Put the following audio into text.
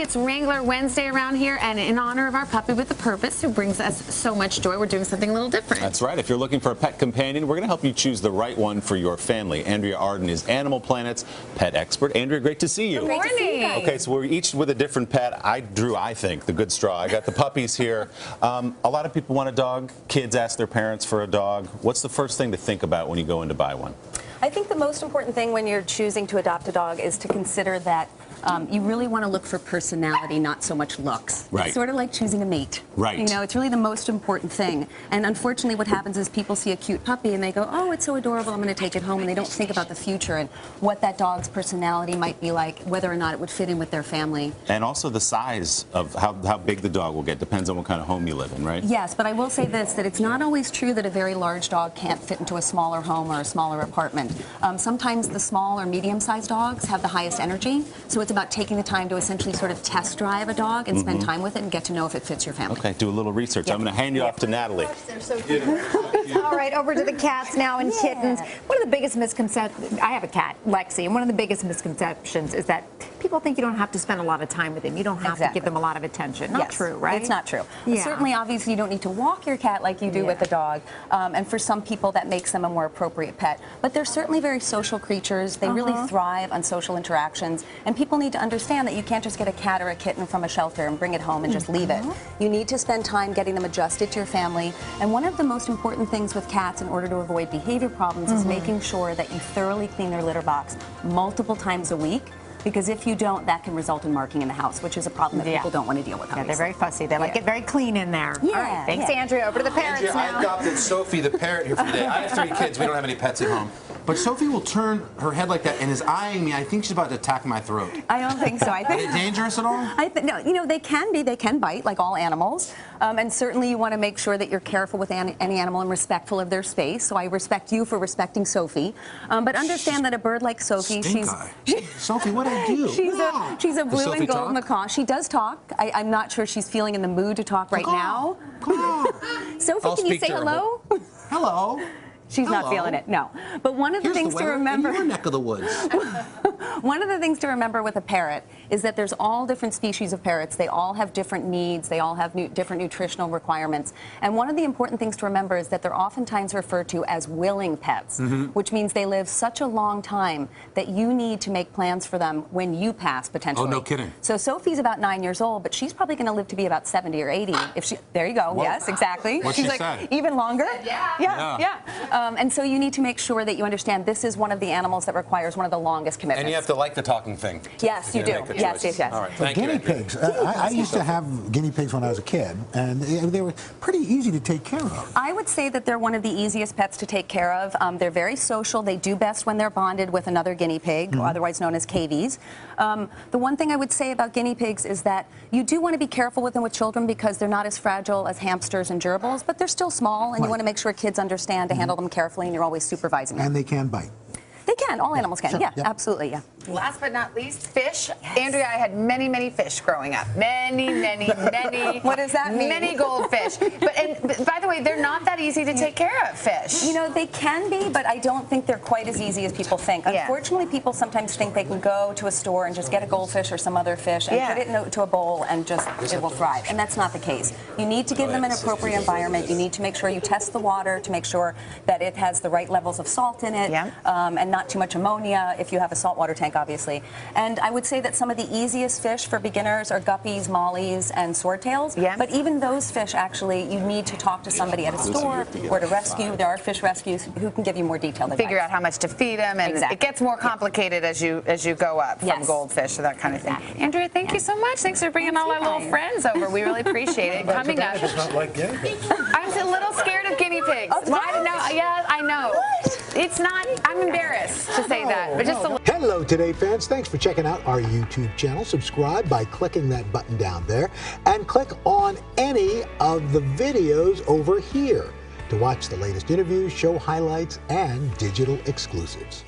It's Wrangler Wednesday around here, and in honor of our puppy with a purpose who brings us so much joy, we're doing something a little different. That's right. If you're looking for a pet companion, we're going to help you choose the right one for your family. Andrea Arden is Animal Planet's pet expert. Andrea, great to see you. Good morning. Okay, so we're each with a different pet. I think, the good straw. I got the puppies here. A lot of people want a dog. Kids ask their parents for a dog. What's the first thing to think about when you go in to buy one? I think the most important thing when you're choosing to adopt a dog is to consider that you really want to look for personality, not so much looks. Right. It's sort of like choosing a mate. Right. You know, it's really the most important thing. And unfortunately what happens is people see a cute puppy and they go, oh, it's so adorable, I'm going to take it home, and they don't think about the future and what that dog's personality might be like, whether or not it would fit in with their family. And also the size of how big the dog will get. Depends on what kind of home you live in, right? Yes, but I will say this, that it's not always true that a very large dog can't fit into a smaller home or a smaller apartment. Sometimes the small or medium-sized dogs have the highest energy, so it's about taking the time to essentially sort of test drive a dog and spend time with it and get to know if it fits your family. Okay, do a little research. I'm going to hand you off to Natalie. They're so cute. All right, over to the cats now and kittens. One of the biggest misconceptions, I have a cat, Lexi, and one of the biggest misconceptions is that people think you don't have to spend a lot of time with them. You don't have to give them a lot of attention. Not true, right? It's not true. Yeah. Certainly, obviously, you don't need to walk your cat like you do with a dog. And for some people, that makes them a more appropriate pet. But they're certainly very social creatures. They really thrive on social interactions. And people need to understand that you can't just get a cat or a kitten from a shelter and bring it home and just leave it. You need to spend time getting them adjusted to your family. And one of the most important things with cats in order to avoid behavior problems is making sure that you thoroughly clean their litter box multiple times a week. Because if you don't, that can result in marking in the house, which is a problem that people don't want to deal with. Yeah, they're very fussy. They like it very clean in there. Yeah. All right, thanks, Andrea. Over to the parents Andrea, now. I adopted Sophie, the parrot, here for the day. I have 3 kids. We don't have any pets at home. But Sophie will turn her head like that and is eyeing me. I think she's about to attack my throat. I don't think so. I Are think they dangerous at all? no, you know, they can bite like all animals. And certainly you want to make sure that you're careful with any animal and respectful of their space. So I respect you for respecting Sophie. But understand that a bird like Sophie, Sophie, what'd I do? She's a blue Sophie and gold talk? macaw. She does talk. I'm not sure she's feeling in the mood to talk right now. Sophie, can you say hello? Hello. She's not feeling it, no. But one of the things to remember... In your neck of the woods. One of the things to remember with a parrot is that there's all different species of parrots. They all have different needs. They all have different nutritional requirements. And one of the important things to remember is that they're oftentimes referred to as willing pets, which means they live such a long time that you need to make plans for them when you pass, potentially. Oh, no kidding. So Sophie's about 9 years old, but she's probably going to live to be about 70 or 80. If she, there you go. Whoa. Yes, exactly. What's she's she like, said? even longer? Yeah. And so you need to make sure that you understand this is one of the animals that requires one of the longest commitments. And you have to like the talking thing. Yes, you do. Yes. All right, So thank guinea you. pigs. I used to have guinea pigs when I was a kid, and they were pretty easy to take care of. I would say that they're one of the easiest pets to take care of. They're very social. They do best when they're bonded with another guinea pig, otherwise known as KVs. The one thing I would say about guinea pigs is that you do want to be careful with them with children because they're not as fragile as hamsters and gerbils, but they're still small, and you want to make sure kids understand to handle them carefully, and you're always supervising them. And they can bite. They can. All animals can. Sure. Yeah, Yep. absolutely. Yeah. Last but not least, fish. Andrea, I had many fish growing up. Many. What does that mean? Many goldfish. But by the way, they're not that easy to take care of, fish. You know, they can be, but I don't think they're quite as easy as people think. Yeah. Unfortunately, people sometimes think they can go to a store and just get a goldfish or some other fish and put it into a bowl and just it will thrive. And that's not the case. You need to give them an appropriate environment. You need to make sure you test the water to make sure that it has the right levels of salt in it and not too much ammonia if you have a saltwater tank, obviously. And I would say that some of the easiest fish for beginners are guppies, mollies, and swordtails. But even those fish, actually, you need to talk to somebody at a store or to rescue. There are fish rescues who can give you more detailed advice. Figure out how much to feed them, and it gets more complicated as you go up from goldfish to that kind of thing. Andrea, thank you so much. Thanks for bringing all our little friends over. We really appreciate it. Coming up. It's not like guinea pigs. I'm a little scared of guinea pigs. Yeah, I know. It's not. I'm embarrassed to say that, but just a little. Hello, Today fans. Thanks for checking out our YouTube channel. Subscribe by clicking that button down there and click on any of the videos over here to watch the latest interviews, show highlights, and digital exclusives.